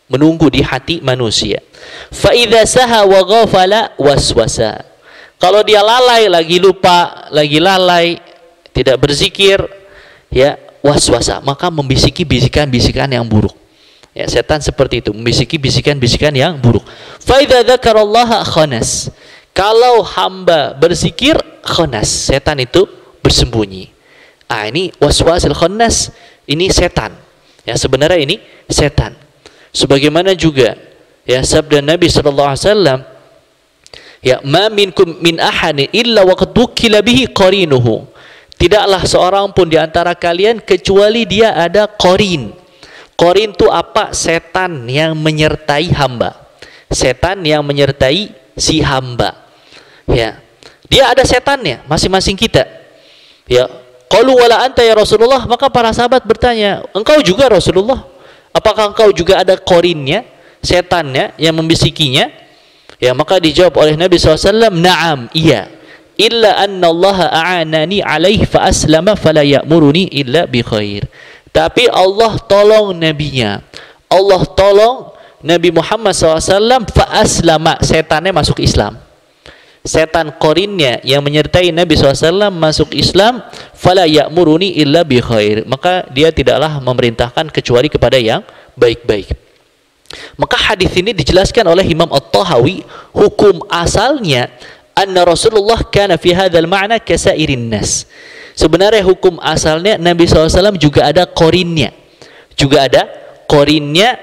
Menunggu di hati manusia. Fa idza saha wa ghafala waswasa. Kalau dia lalai, lagi lupa, lagi lalai, tidak berzikir, ya, waswasa, maka membisiki bisikan-bisikan yang buruk. Ya, setan seperti itu, membisiki bisikan-bisikan yang buruk. Fa idza dzakarallaha khanas. Kalau hamba berzikir, khanas, setan itu bersembunyi. Ini waswasil khannas, ini setan. Ya, sebenarnya ini setan. Sebagaimana juga ya sabda Nabi sallallahu alaihi wasallam, ya, ma minkum min ahadin illa waqad wukila bihi qarinuhu. Tidaklah seorang pun di antara kalian kecuali dia ada qarin. Qarin itu apa? Setan yang menyertai hamba. Setan yang menyertai si hamba. Ya. Dia ada setannya masing-masing kita. Ya. Qalu wala anta ya Rasulullah, maka para sahabat bertanya, engkau juga Rasulullah? Apakah engkau juga ada qarinnya, setannya yang membisikinya? Ya, maka dijawab oleh Nabi SAW, na'am, iya. Illa anna Allah a'anani alaih fa aslama fala ya'muruni illa bi khair. Tapi Allah tolong nabinya. Allah tolong Nabi Muhammad SAW, fa aslama, setannya masuk Islam. Setan qarinnya yang menyertai Nabi SAW masuk Islam, fala ya'muruni illa bi khair. Maka dia tidaklah memerintahkan kecuali kepada yang baik-baik. Maka hadis ini dijelaskan oleh Imam At-Tahawi, hukum asalnya anna Rasulullah kana fi hadzal ma'na kasairin nas. Sebenarnya hukum asalnya Nabi SAW juga ada qarinnya. Juga ada qarinnya,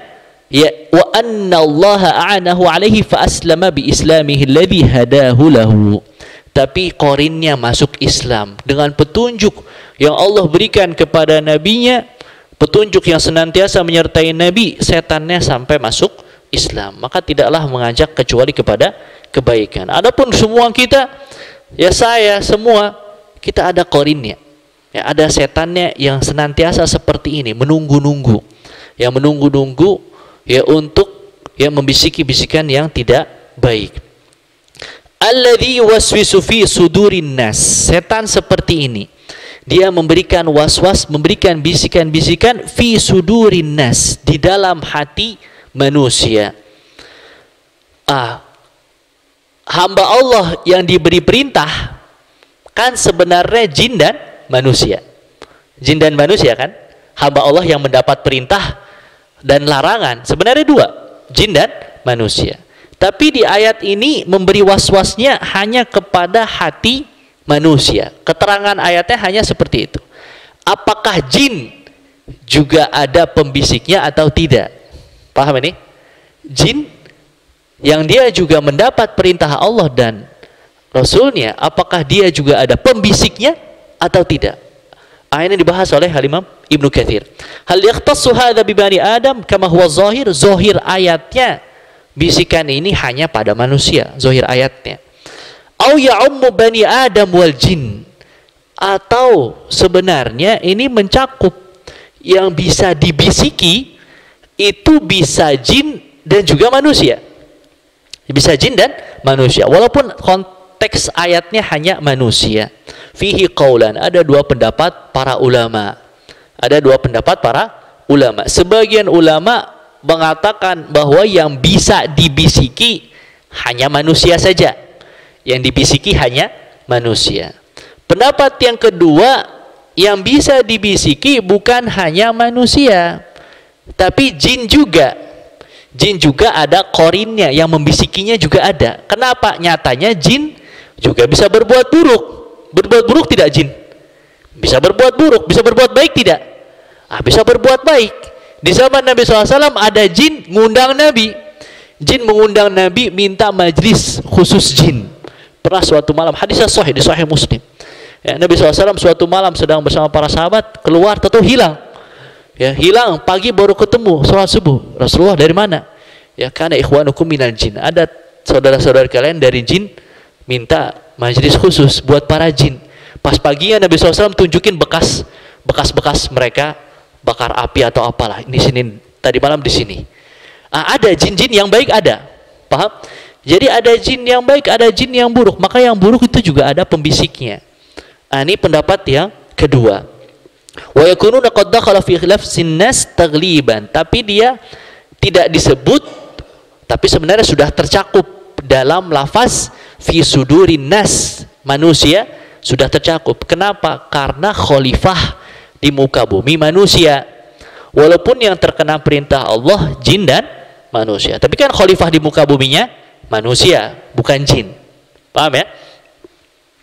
ya, wa anna Allah a'anahu alaihi fa aslama bi islamihi alladhi hadahu lahu. Tapi qarinnya masuk Islam dengan petunjuk yang Allah berikan kepada nabinya, petunjuk yang senantiasa menyertai nabi, setannya sampai masuk Islam. Maka tidaklah mengajak kecuali kepada kebaikan. Adapun semua kita, ya saya semua, kita ada qarinnya. Ya, ada setannya yang senantiasa seperti ini, menunggu-nunggu. yang menunggu-nunggu ya untuk ya membisiki-bisikan yang tidak baik. Alladzi yuwaswisu fi sudurin nas. Setan seperti ini. Dia memberikan was-was, memberikan bisikan-bisikan fi sudurin nas, di dalam hati manusia. Hamba Allah yang diberi perintah kan sebenarnya jin dan manusia. Jin dan manusia kan? Hamba Allah yang mendapat perintah dan larangan sebenarnya dua, jin dan manusia. Tapi di ayat ini memberi was-wasnya hanya kepada hati manusia. Keterangan ayatnya hanya seperti itu. Apakah jin juga ada pembisiknya atau tidak? Paham ini? Jin yang dia juga mendapat perintah Allah dan Rasulnya, apakah dia juga ada pembisiknya atau tidak? Ayat ini dibahas oleh Imam Ibnu Katsir. Hal yakhtassu hadza bi bani Adam kama huwa zahir? Zahir ayatnya bisikan ini hanya pada manusia, zahir ayatnya. Au ya'ummu bani Adam wal jin, atau sebenarnya ini mencakup yang bisa dibisiki itu bisa jin dan juga manusia. Bisa jin dan manusia, walaupun konteks ayatnya hanya manusia. Fihi qaulan, ada dua pendapat para ulama. Ada dua pendapat para ulama. Sebagian ulama mengatakan bahwa yang bisa dibisiki hanya manusia saja. Yang dibisiki hanya manusia. Pendapat yang kedua, yang bisa dibisiki bukan hanya manusia, tapi jin juga. Jin juga ada korinnya, yang membisikinya juga ada. Kenapa? Nyatanya jin juga bisa berbuat buruk. Berbuat buruk tidak jin? Bisa berbuat buruk. Bisa berbuat baik tidak? Bisa berbuat baik. Di zaman Nabi SAW ada jin ngundang Nabi. Jin mengundang Nabi minta majlis khusus jin. Pernah suatu malam, hadisnya sahih di Sahih Muslim. Ya, Nabi SAW suatu malam sedang bersama para sahabat, keluar tentu hilang. Ya, hilang, pagi baru ketemu sholat subuh. Rasulullah dari mana? Ya, kana ikhwanukum minal jin. Ada saudara-saudara kalian dari jin minta majlis khusus buat para jin. Pas paginya Nabi SAW tunjukin bekas mereka bakar api atau apalah. Ini sini tadi malam di sini. Ada jin-jin yang baik ada. Paham? Jadi ada jin yang baik, ada jin yang buruk. Maka yang buruk itu juga ada pembisiknya. Ini pendapat yang kedua. Wa yakununa qad dakhala fi khilafsin nas taghliban, tapi dia tidak disebut tapi sebenarnya sudah tercakup dalam lafaz fi sudurin nas, manusia sudah tercakup. Kenapa? Karena khalifah di muka bumi manusia. Walaupun yang terkena perintah Allah jin dan manusia, tapi kan khalifah di muka buminya manusia, bukan jin. Paham ya?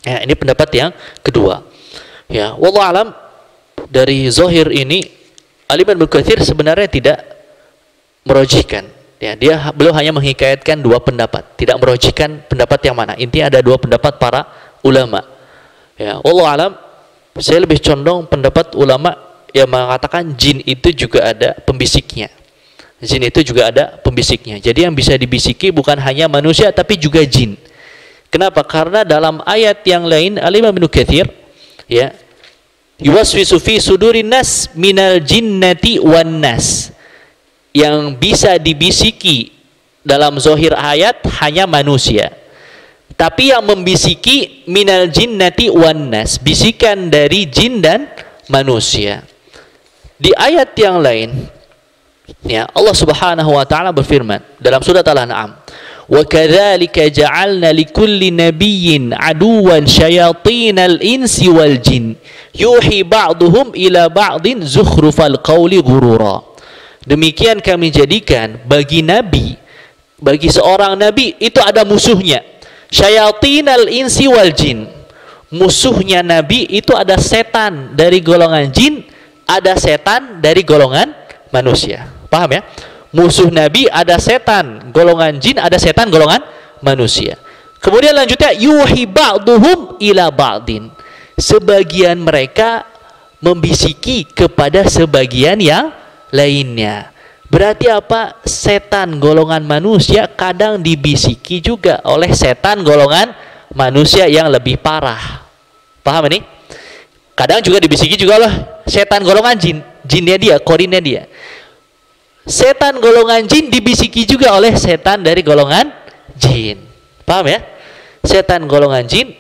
Ya, ini pendapat yang kedua. Ya, wallahu alam. Dari zahir ini Al-Imam Ibnu Katsir sebenarnya tidak merojihkan. Ya, beliau hanya menghikayatkan dua pendapat, tidak merojihkan pendapat yang mana. Intinya ada dua pendapat para ulama. Ya, wallahu alam, saya lebih condong pendapat ulama yang mengatakan jin itu juga ada pembisiknya. Jin itu juga ada pembisiknya. Jadi yang bisa dibisiki bukan hanya manusia tapi juga jin. Kenapa? Karena dalam ayat yang lain Al-Imam Ibnu Katsir ya, yuwaswisu fi sudurin nas minal jinnati wan nas, yang bisa dibisiki dalam zahir ayat hanya manusia, tapi yang membisiki minal jinnati wan nas, bisikan dari jin dan manusia. Di ayat yang lain ya, Allah Subhanahu wa taala berfirman dalam surat Al-An'am, wa kadzalika ja'alna likulli nabiyyin aduwan syayatinal insi wal jin yuhi ba'duhum ila ba'din zukhrufal qawli ghurura. Demikian kami jadikan bagi nabi, bagi seorang nabi itu ada musuhnya, syayatinal insi wal jin. Musuhnya nabi itu ada setan dari golongan jin, ada setan dari golongan manusia. Paham ya? Musuh nabi ada setan golongan jin, ada setan golongan manusia. Kemudian lanjutnya yuhi ba'duhum ila ba'din, sebagian mereka membisiki kepada sebagian yang lainnya. Berarti apa? Setan golongan manusia kadang dibisiki juga oleh setan golongan manusia yang lebih parah. Paham ini? Kadang juga dibisiki juga oleh setan golongan jin, jinnya dia, korinnya dia. setan golongan jin dibisiki juga oleh setan dari golongan jin. Paham ya? Setan golongan jin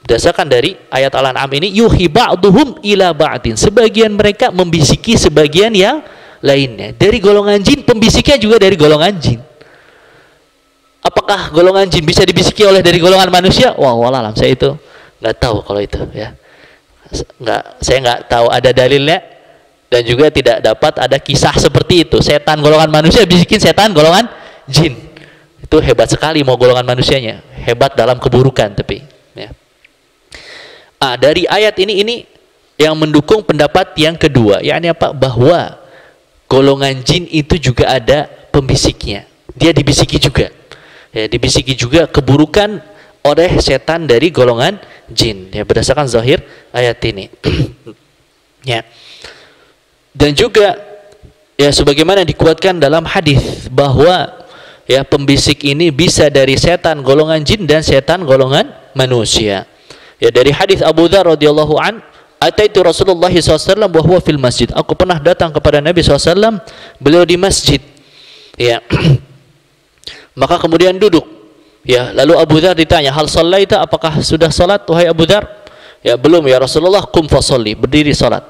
berdasarkan dari ayat Al-An'am ini, yuhi ba'duhum ila ba'din, sebagian mereka membisiki sebagian yang lainnya. Dari golongan jin, pembisiknya juga dari golongan jin. Apakah golongan jin bisa dibisiki oleh dari golongan manusia? Wah, wallahualam, saya itu nggak tahu kalau itu ya. Saya nggak tahu ada dalilnya, dan juga tidak dapat ada kisah seperti itu. Setan golongan manusia bisikin setan golongan jin. Itu hebat sekali mau golongan manusianya. Hebat dalam keburukan tapi ya. Dari ayat ini yang mendukung pendapat yang kedua, yakni apa? Bahwa golongan jin itu juga ada pembisiknya. Dia dibisiki juga. Ya, dibisiki juga keburukan oleh setan dari golongan jin. Ya, berdasarkan zahir ayat ini. Ya. Dan juga ya sebagaimana dikuatkan dalam hadis bahwa ya pembisik ini bisa dari setan golongan jin dan setan golongan manusia. Ya, dari hadis Abu Dzar radhiyallahu an, ataitu Rasulullah SAW wa huwa fil masjid. Aku pernah datang kepada Nabi SAW, beliau di masjid. Ya. Maka kemudian duduk. Ya, lalu Abu Dzar ditanya, "Hal shallaita? Apakah sudah salat wahai Abu Dzar?" Ya, belum ya Rasulullah. "Qum fa shalli." Berdiri salat.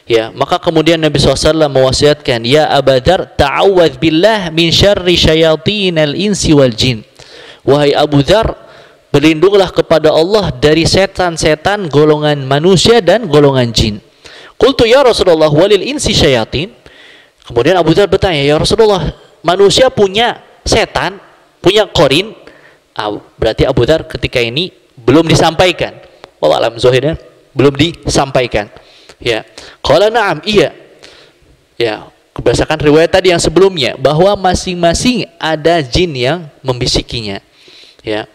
Ya, maka kemudian Nabi SAW mewasiatkan, "Ya Abu Dzar, ta'awwadz billah min syarri syayatinal insi wal jin." Wahai Abu Dzar, berlindunglah kepada Allah dari setan-setan golongan manusia dan golongan jin. Qultu ya Rasulullah, walil insi syayatin. Kemudian Abu Dzar bertanya, "Ya Rasulullah, manusia punya setan, punya qarin?" Berarti Abu Dzar ketika ini belum disampaikan. Wallahu a'lam zahirnya belum disampaikan. Ya. Qala na'am, iya. Ya, berdasarkan riwayat tadi yang sebelumnya bahwa masing-masing ada jin yang membisikinya. Ya.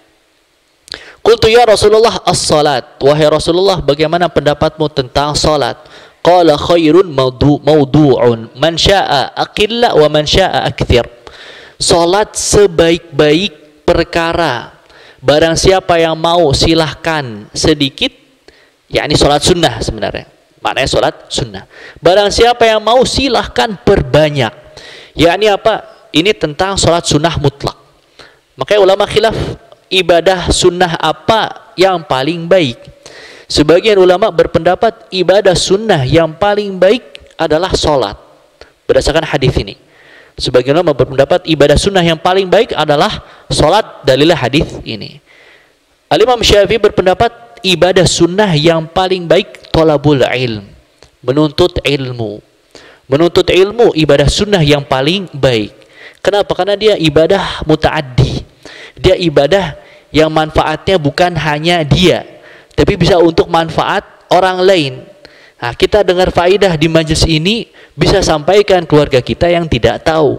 Qultu ya Rasulullah as-salat. Wahai Rasulullah, bagaimana pendapatmu tentang salat? Qala khairun mawdu'un man syaa aqilla wa man syaa akthir. Salat sebaik-baik perkara. Barang siapa yang mau silahkan sedikit, yakni salat sunnah sebenarnya. Maknanya salat sunnah. Barang siapa yang mau silahkan perbanyak. Yakni apa? Ini tentang salat sunnah mutlak. Makanya ulama khilaf ibadah sunnah apa yang paling baik. Sebagian ulama berpendapat ibadah sunnah yang paling baik adalah salat. Berdasarkan hadis ini. Sebagian ulama berpendapat ibadah sunnah yang paling baik adalah salat, dalilnya hadis ini. Al-Imam Syafi'i berpendapat ibadah sunnah yang paling baik thalabul ilm, menuntut ilmu. Menuntut ilmu ibadah sunnah yang paling baik. Kenapa? Karena dia ibadah muta'addi. Dia ibadah yang manfaatnya bukan hanya dia, tapi bisa untuk manfaat orang lain. Nah, kita dengar faidah di majelis ini bisa sampaikan keluarga kita yang tidak tahu.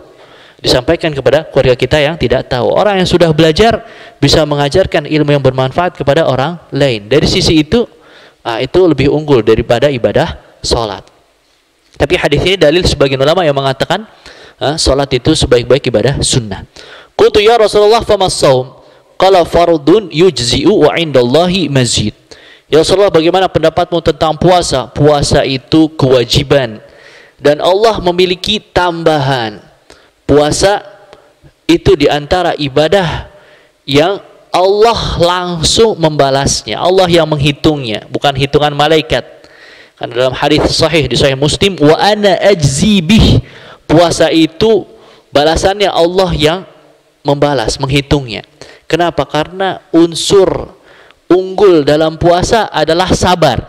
Disampaikan kepada keluarga kita yang tidak tahu. Orang yang sudah belajar bisa mengajarkan ilmu yang bermanfaat kepada orang lain. Dari sisi itu, itu lebih unggul daripada ibadah salat. Tapi hadis ini dalil sebagian ulama yang mengatakan salat itu sebaik-baik ibadah sunnah. Qultu ya Rasulullah famas shaum? Qala fardun yujzi'u wa 'indallahi mazid. Ya Rasulullah, bagaimana pendapatmu tentang puasa? Puasa itu kewajiban dan Allah memiliki tambahan. Puasa itu diantara ibadah yang Allah langsung membalasnya. Allah yang menghitungnya, bukan hitungan malaikat. Karena dalam hadis sahih di Sahih Muslim, wa ana ajzi bih. Puasa itu balasannya Allah yang membalas, menghitungnya. Kenapa? Karena unsur unggul dalam puasa adalah sabar.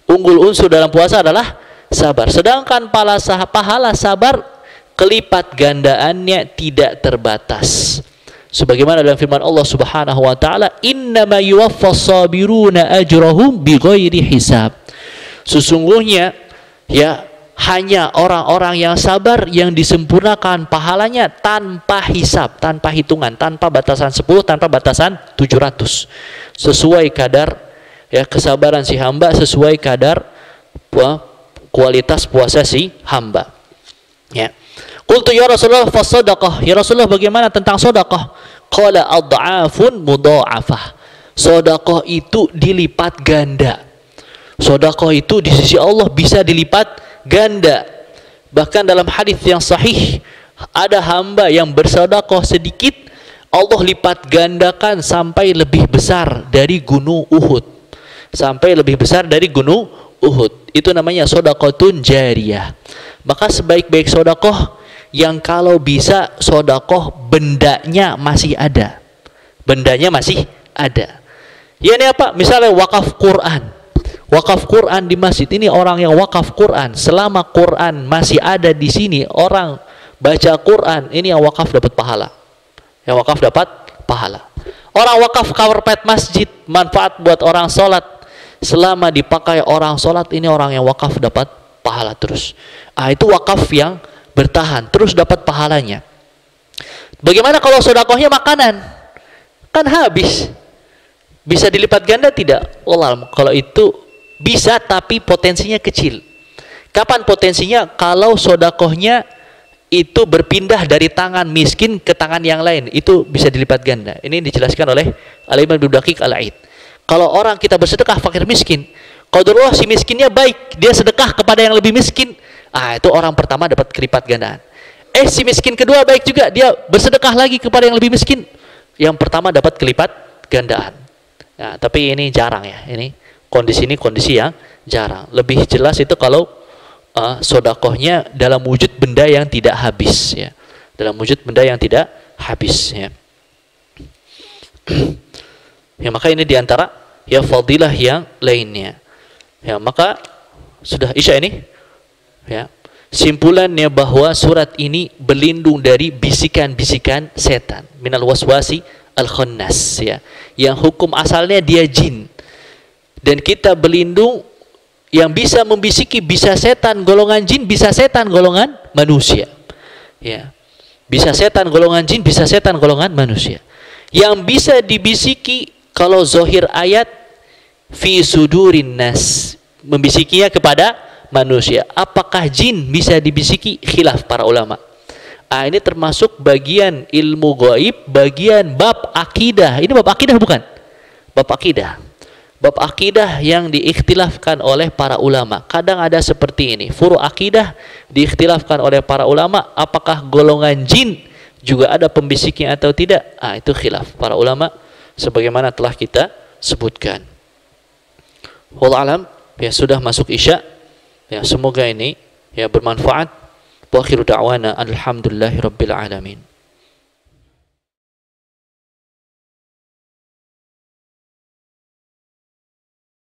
Unggul unsur dalam puasa adalah sabar. Sedangkan pahala sabar kelipat gandaannya tidak terbatas. Sebagaimana dalam firman Allah Subhanahu wa taala, "Innama yuwaffas sabiruna ajrahum bighairi hisab." Sesungguhnya ya hanya orang-orang yang sabar yang disempurnakan pahalanya tanpa hisab, tanpa hitungan, tanpa batasan 10, tanpa batasan 700. Sesuai kadar ya kesabaran si hamba, sesuai kadar kualitas puasa si hamba. Ya. Qultu ya Rasulullah fasadaqah. Ya Rasulullah, bagaimana tentang sedekah? Qala ad'afun mudha'afah. Sedekah itu dilipat ganda. Sedekah itu di sisi Allah bisa dilipat ganda. Bahkan dalam hadis yang sahih, ada hamba yang bersedekah sedikit, Allah lipat gandakan sampai lebih besar dari gunung Uhud. Sampai lebih besar dari gunung Uhud. Itu namanya sedekahun jariyah. Maka sebaik-baik sedekah yang kalau bisa sedekah bendanya masih ada. Bendanya masih ada. Ya ini apa? Misalnya wakaf Quran. Wakaf Quran di masjid, ini orang yang wakaf Quran, selama Quran masih ada di sini, orang baca Quran, ini yang wakaf dapat pahala. Yang wakaf dapat pahala. Orang wakaf karpet masjid, manfaat buat orang sholat, selama dipakai orang sholat, ini orang yang wakaf dapat pahala terus. Itu wakaf yang bertahan, terus dapat pahalanya. Bagaimana kalau sedekahnya makanan? Kan habis. Bisa dilipat ganda tidak? Wallah, kalau itu bisa, tapi potensinya kecil. Kapan potensinya? Kalau sedekahnya itu berpindah dari tangan miskin ke tangan yang lain, itu bisa dilipat ganda. Ini dijelaskan oleh Al-Imam Ibnu Daqiq Al-Aid. Kalau orang kita bersedekah fakir miskin, qadarullah si miskinnya baik, dia sedekah kepada yang lebih miskin, itu orang pertama dapat kelipat gandaan. Si miskin kedua baik juga, dia bersedekah lagi kepada yang lebih miskin, yang pertama dapat kelipat gandaan. Nah, tapi ini jarang ya, ini kondisi yang jarang. Lebih jelas itu kalau sedekahnya dalam wujud benda yang tidak habis ya. Dalam wujud benda yang tidak habis ya. Ya, maka ini diantara ya fadilah yang lainnya. Ya, maka sudah Isya ini ya. Simpulannya bahwa surat ini berlindung dari bisikan-bisikan setan, minal waswasi al-khannas ya. Yang hukum asalnya dia jin. Dan kita berlindung, yang bisa membisiki bisa setan golongan jin, bisa setan golongan manusia. Ya. Bisa setan golongan jin, bisa setan golongan manusia. Yang bisa dibisiki kalau zahir ayat fi sudurin nas, membisikinya kepada manusia. Apakah jin bisa dibisiki? Khilaf para ulama. Ini termasuk bagian ilmu gaib, bagian bab akidah. Ini bab akidah bukan? Bab akidah. Bab akidah yang diikhtilafkan oleh para ulama. Kadang ada seperti ini. Furu akidah diikhtilafkan oleh para ulama. Apakah golongan jin juga ada pembisiknya atau tidak? Itu khilaf para ulama sebagaimana telah kita sebutkan. Wallahu alam, ya sudah masuk Isya. Ya semoga ini ya bermanfaat. Wa akhiru da'wana alhamdulillahirabbil alamin.